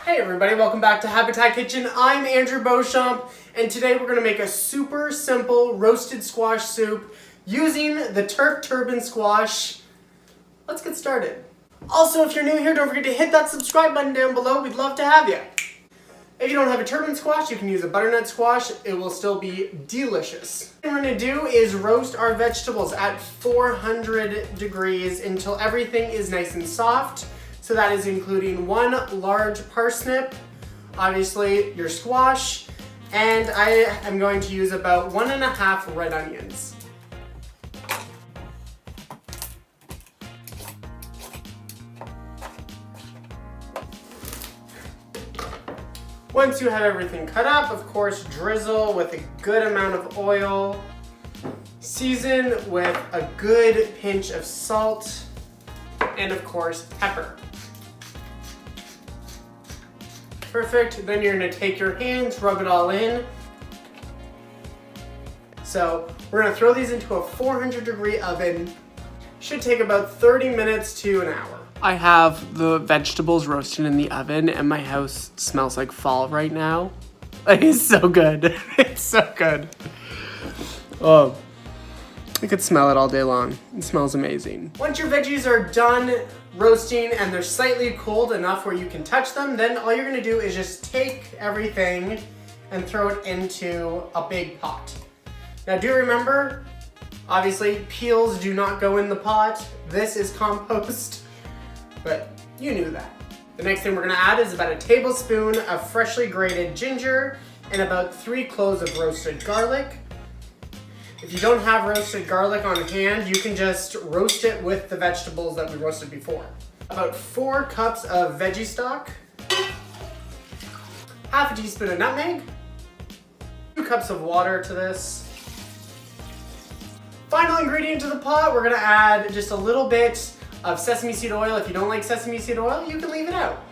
Hey everybody, welcome back to Habitat Kitchen. I'm Andrew Beauchamp, and today we're going to make a super simple roasted squash soup using the turban squash. Let's get started. Also, if you're new here, don't forget to hit that subscribe button down below. We'd love to have you. If you don't have a turban squash, you can use a butternut squash. It will still be delicious. What we're going to do is roast our vegetables at 400 degrees until everything is nice and soft. So that is including one large parsnip, obviously your squash, and I am going to use about 1.5 red onions. Once you have everything cut up, of course, drizzle with a good amount of oil. Season with a good pinch of salt, and of course, pepper. Perfect, then you're gonna take your hands, rub it all in. So we're gonna throw these into a 400-degree oven. Should take about 30 minutes to an hour. I have the vegetables roasted in the oven and my house smells like fall right now. It's so good, it's so good. Oh, I could smell it all day long. It smells amazing. Once your veggies are done roasting and they're slightly cooled enough where you can touch them, then all you're gonna do is just take everything and throw it into a big pot. Now do remember, obviously peels do not go in the pot. This is compost, but you knew that. The next thing we're gonna add is about a tablespoon of freshly grated ginger and about 3 cloves of roasted garlic. If you don't have roasted garlic on hand, you can just roast it with the vegetables that we roasted before. About 4 cups of veggie stock, half a teaspoon of nutmeg, 2 cups of water to this. Final ingredient to the pot, we're gonna add just a little bit of sesame seed oil. If you don't like sesame seed oil, you can leave it out.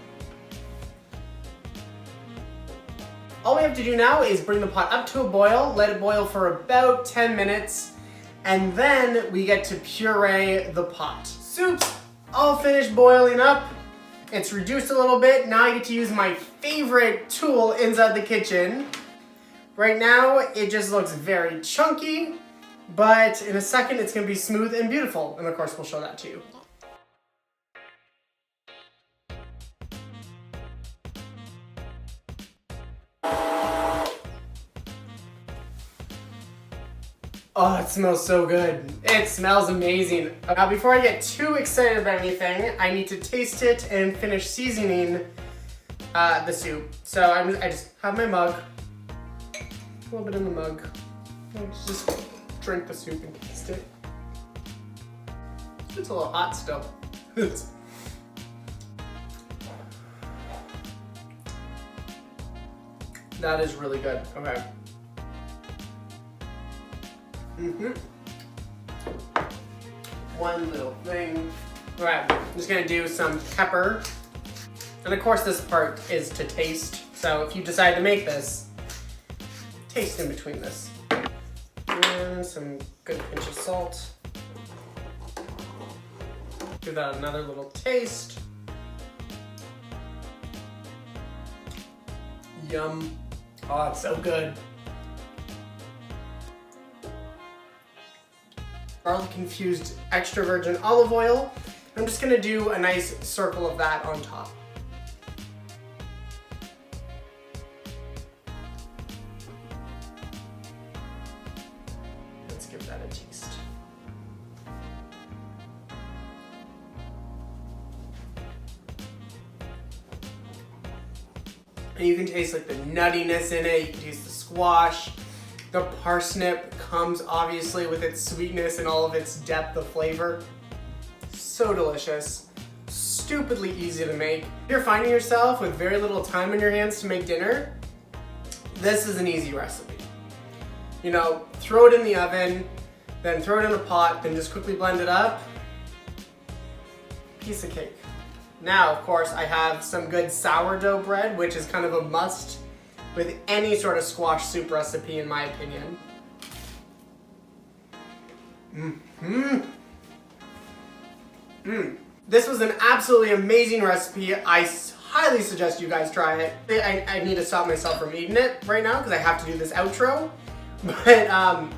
All we have to do now is bring the pot up to a boil, let it boil for about 10 minutes, and then we get to puree the pot. Soup's all finished boiling up. It's reduced a little bit. Now I get to use my favorite tool inside the kitchen. Right now, it just looks very chunky, but in a second, it's gonna be smooth and beautiful. And of course, we'll show that to you. Oh, it smells so good. It smells amazing. Now, before I get too excited about anything, I need to taste it and finish seasoning the soup. So I just have my mug, a little bit in the mug. Let's just drink the soup and taste it. It's a little hot still. That is really good. Okay. One little thing. All right, I'm just gonna do some pepper. And of course this part is to taste. So if you decide to make this, taste in between this. And some good pinch of salt. Give that another little taste. Yum. Oh, it's so good. Garlic infused extra virgin olive oil. I'm just gonna do a nice circle of that on top. Let's give that a taste. And you can taste like the nuttiness in it, you can taste the squash. The parsnip comes obviously with its sweetness and all of its depth of flavor. So delicious, stupidly easy to make. If you're finding yourself with very little time on your hands to make dinner, this is an easy recipe. You know, throw it in the oven, then throw it in a pot, then just quickly blend it up. Piece of cake. Now, of course, I have some good sourdough bread, which is kind of a must with any sort of squash soup recipe, in my opinion. This was an absolutely amazing recipe. I highly suggest you guys try it. I need to stop myself from eating it right now because I have to do this outro. But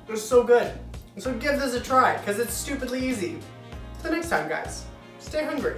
it's so good. So give this a try because it's stupidly easy. Till next time, guys. Stay hungry.